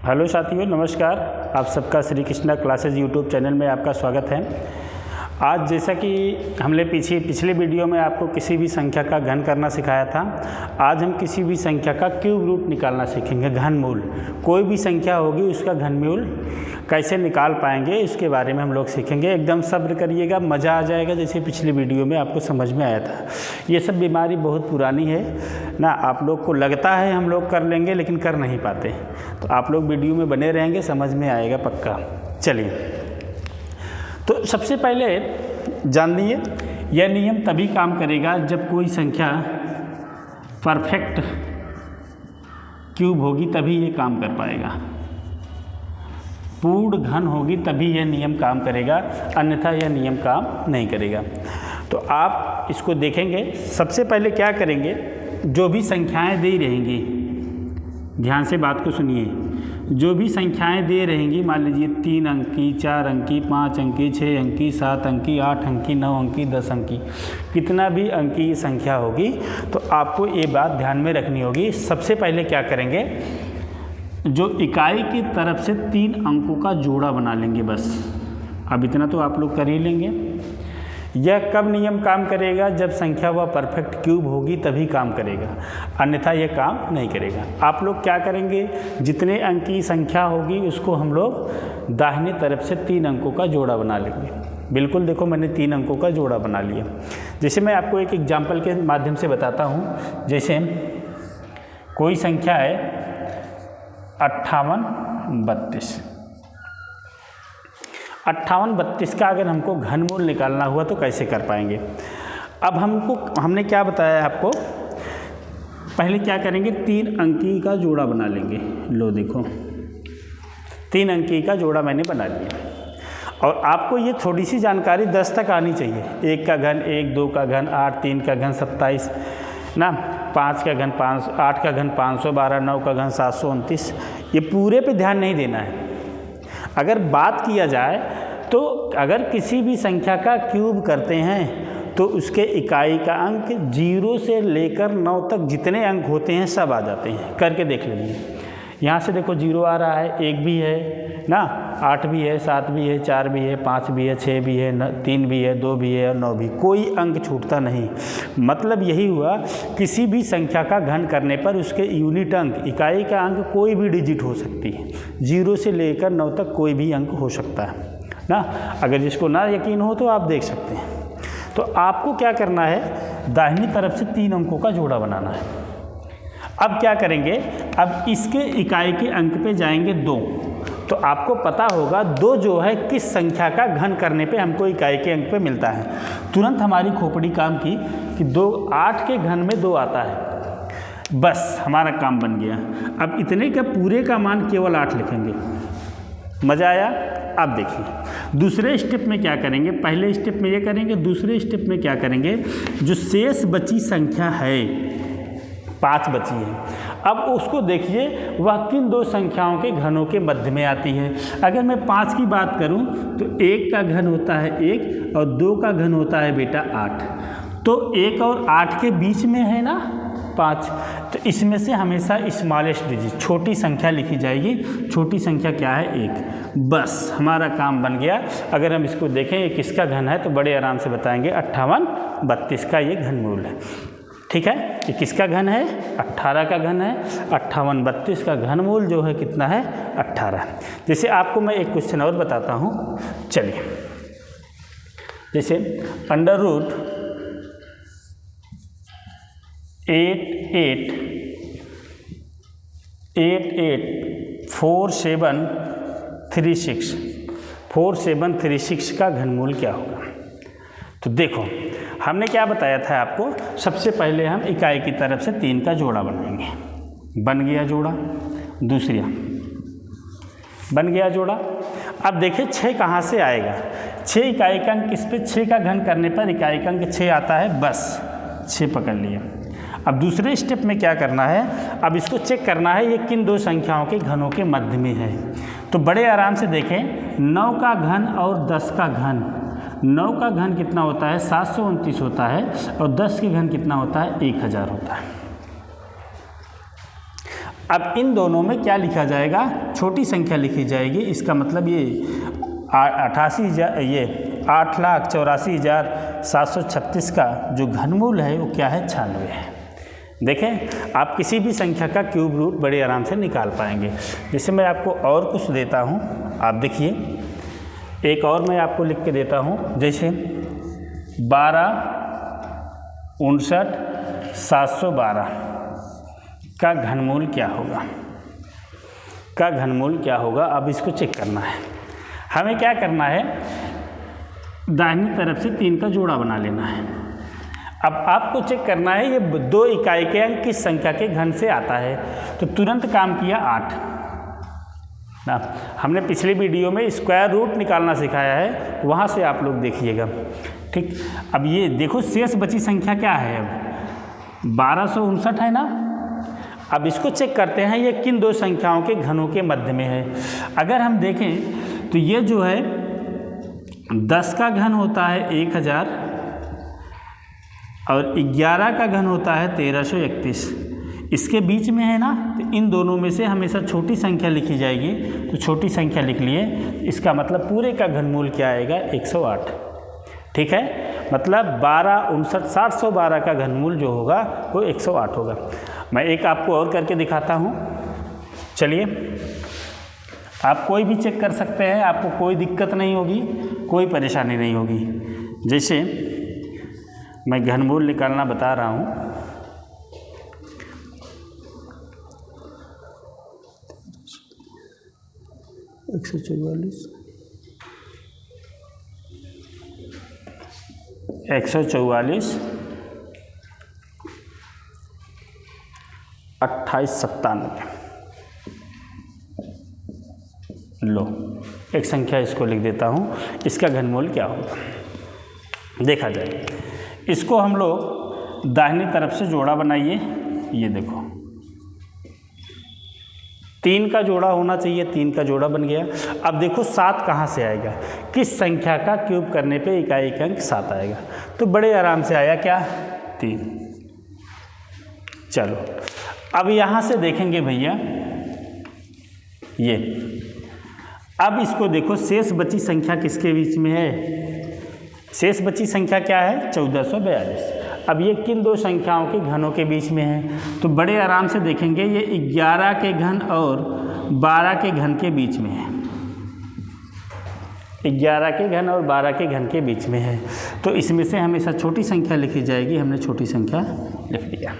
Hello साथियों, नमस्कार। आप सबका Shri Krishna classes YouTube channel में आपका स्वागत है। आज जैसा कि हमने पिछले वीडियो में आपको किसी भी संख्या का घन करना सिखाया था, आज हम किसी भी संख्या का क्यूब रूट निकालना सीखेंगे। घनमूल, कोई भी संख्या होगी उसका घनमूल कैसे निकाल पाएंगे इसके बारे में हम लोग सीखेंगे। एकदम सब्र करिएगा, मज़ा आ जाएगा। जैसे पिछले वीडियो में आपको समझ में आया था, ये सब बीमारी बहुत पुरानी है ना। आप लोग को लगता है हम लोग कर लेंगे लेकिन कर नहीं पाते, तो आप लोग वीडियो में बने रहेंगे, समझ में आएगा पक्का। चलिए, तो सबसे पहले जान लीजिए, यह नियम तभी काम करेगा जब कोई संख्या परफेक्ट क्यूब होगी, तभी ये काम कर पाएगा। पूर्ण घन होगी तभी यह नियम काम करेगा, अन्यथा यह नियम काम नहीं करेगा। तो आप इसको देखेंगे। सबसे पहले क्या करेंगे, जो भी संख्याएं दे रहेंगी, ध्यान से बात को सुनिए। जो भी संख्याएं दे रहेंगी, मान लीजिए 3 अंकी, 4 अंकी, 5 अंकी, 6 अंकी, 7 अंकी, 8 अंकी, 9 अंकी, 10 अंकी, कितना भी अंकी की संख्या होगी, तो आपको ये बात ध्यान में रखनी होगी। सबसे पहले क्या करेंगे, जो इकाई की तरफ से 3 अंकों का जोड़ा बना लेंगे बस। अब इतना तो आप लोग कर ही लेंगे। यह कब नियम काम करेगा, जब संख्या वह परफेक्ट क्यूब होगी तभी काम करेगा, अन्यथा यह काम नहीं करेगा। आप लोग क्या करेंगे, जितने अंक की संख्या होगी उसको हम लोग दाहिने तरफ से 3 अंकों का जोड़ा बना लेंगे। बिल्कुल, देखो मैंने 3 अंकों का जोड़ा बना लिया। जैसे मैं आपको एक एग्जाम्पल के माध्यम से बताता हूँ। जैसे कोई संख्या है 58 32। 58 32 का अगर हमको घनमूल निकालना हुआ तो कैसे कर पाएंगे। अब हमने क्या बताया आपको, पहले क्या करेंगे, 3 अंकी का जोड़ा बना लेंगे। लो देखो, 3 अंकी का जोड़ा मैंने बना लिया। और आपको ये थोड़ी सी जानकारी 10 तक आनी चाहिए। 1 का घन 1, 2 का घन 8, 3 का घन 27 ना, 5 का घन 5, 8 का घन 512, 9 का घन 729। ये पूरे पे ध्यान नहीं देना है। अगर बात किया जाए तो अगर किसी भी संख्या का क्यूब करते हैं तो उसके इकाई का अंक 0 से लेकर 9 तक जितने अंक होते हैं सब आ जाते हैं। करके देख लीजिए। यहाँ से देखो 0 आ रहा है, 1 भी है ना, 8 भी है, 7 भी है, 4 भी है, 5 भी है, 6 भी है, 3 भी है, 2 भी है और 9 भी। कोई अंक छूटता नहीं। मतलब यही हुआ, किसी भी संख्या का घन करने पर उसके यूनिट अंक, इकाई का अंक कोई भी डिजिट हो सकती है। 0 से लेकर 9 तक कोई भी अंक हो सकता है ना। अगर जिसको ना यकीन हो तो आप देख सकते हैं। तो आपको क्या करना है, दाहिनी तरफ से 3 अंकों का जोड़ा बनाना है। अब क्या करेंगे, अब इसके इकाई के अंक पे जाएंगे 2। तो आपको पता होगा 2 जो है किस संख्या का घन करने पे हमको इकाई के अंक पे मिलता है। तुरंत हमारी खोपड़ी काम की कि 2 8 के घन में 2 आता है। बस हमारा काम बन गया। अब इतने का पूरे का मान केवल 8 लिखेंगे। मज़ा आया। अब देखिए दूसरे स्टेप में क्या करेंगे। पहले स्टेप में ये करेंगे, दूसरे स्टेप में क्या करेंगे, जो शेष बची संख्या है 5 बची है, अब उसको देखिए वह किन 2 संख्याओं के घनों के मध्य में आती है। अगर मैं 5 की बात करूं तो 1 का घन होता है 1 और 2 का घन होता है बेटा 8। तो 1 और 8 के बीच में है ना 5। तो इसमें से हमेशा स्मॉलेस्ट डिजिट, छोटी संख्या लिखी जाएगी। छोटी संख्या क्या है, 1। बस हमारा काम बन गया। अगर हम इसको देखें ये किसका घन है तो बड़े आराम से बताएंगे, 58 32 का ये घनमूल है। ठीक है, ये किसका घन है, 18 का घन है। 58 32 का घनमूल जो है कितना है, 18। जैसे आपको मैं एक क्वेश्चन और बताता हूँ। चलिए, जैसे अंडर रूट 4736 का घनमूल क्या होगा। तो देखो हमने क्या बताया था आपको, सबसे पहले हम इकाई की तरफ से 3 का जोड़ा बनाएंगे। बन गया जोड़ा। दूसरा बन गया जोड़ा। अब देखिए 6 कहाँ से आएगा। 6 इकाई का अंक, इस पे 6 का घन करने पर इकाई का अंक 6 आता है। बस 6 पकड़ लिया। अब दूसरे स्टेप में क्या करना है, अब इसको चेक करना है ये किन 2 संख्याओं के घनों के मध्य में है। तो बड़े आराम से देखें, 9 का घन और 10 का घन। 9 का घन कितना होता है, 729 होता है, और 10 के घन कितना होता है, 1000 होता है। अब इन दोनों में क्या लिखा जाएगा, छोटी संख्या लिखी जाएगी। इसका मतलब ये 8,84,736 का जो घनमूल है वो क्या है, 96 है। देखें, आप किसी भी संख्या का क्यूब रूट बड़े आराम से निकाल पाएंगे। जैसे मैं आपको और कुछ देता हूँ, आप देखिए, एक और मैं आपको लिख के देता हूँ, जैसे 12,59,712 का घनमूल क्या होगा, अब इसको चेक करना है। हमें क्या करना है, दाहिनी तरफ से 3 का जोड़ा बना लेना है। अब आपको चेक करना है ये 2 इकाई के अंक किस संख्या के घन से आता है। तो तुरंत काम किया 8 ना, हमने पिछली वीडियो में स्क्वायर रूट निकालना सिखाया है, वहाँ से आप लोग देखिएगा। ठीक, अब ये देखो शेष बची संख्या क्या है, अब 1259 है ना। अब इसको चेक करते हैं ये किन 2 संख्याओं के घनों के मध्य में है। अगर हम देखें तो ये जो है 10 का घन होता है 1000 और 11 का घन होता है 1331, इसके बीच में है ना। तो इन दोनों में से हमेशा छोटी संख्या लिखी जाएगी, तो छोटी संख्या लिख लिए। इसका मतलब पूरे का घनमूल क्या आएगा, 108। ठीक है, मतलब 12,59,712 का घनमूल जो होगा वो 108 होगा। मैं एक आपको और करके दिखाता हूँ, चलिए। आप कोई भी चेक कर सकते हैं, आपको कोई दिक्कत नहीं होगी, कोई परेशानी नहीं होगी। जैसे मैं घनमूल निकालना बता रहा हूँ, एक 144 2897। लो, एक संख्या इसको लिख देता हूँ, इसका घनमूल क्या होगा देखा जाए। इसको हम लोग दाहिनी तरफ से जोड़ा बनाइए। ये देखो 3 का जोड़ा होना चाहिए, 3 का जोड़ा बन गया। अब देखो 7 कहाँ से आएगा, किस संख्या का क्यूब करने पे इकाई का अंक 7 आएगा। तो बड़े आराम से आया क्या, 3। चलो अब यहाँ से देखेंगे भैया, ये अब इसको देखो, शेष बची संख्या किसके बीच में है, शेष बची संख्या क्या है, 1442। अब ये किन 2 संख्याओं के घनों के बीच में है। तो बड़े आराम से देखेंगे, ये 11 के घन और 12 के घन के बीच में है। 11 के घन और 12 के घन के बीच में है, तो इसमें से हमेशा छोटी संख्या लिखी जाएगी। हमने छोटी संख्या लिख दिया।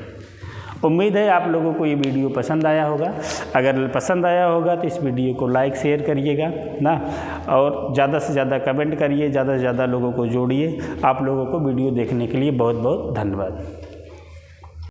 उम्मीद है आप लोगों को ये वीडियो पसंद आया होगा। अगर पसंद आया होगा तो इस वीडियो को लाइक शेयर करिएगा ना, और ज़्यादा से ज़्यादा कमेंट करिए, ज़्यादा से ज़्यादा लोगों को जोड़िए। आप लोगों को वीडियो देखने के लिए बहुत बहुत धन्यवाद।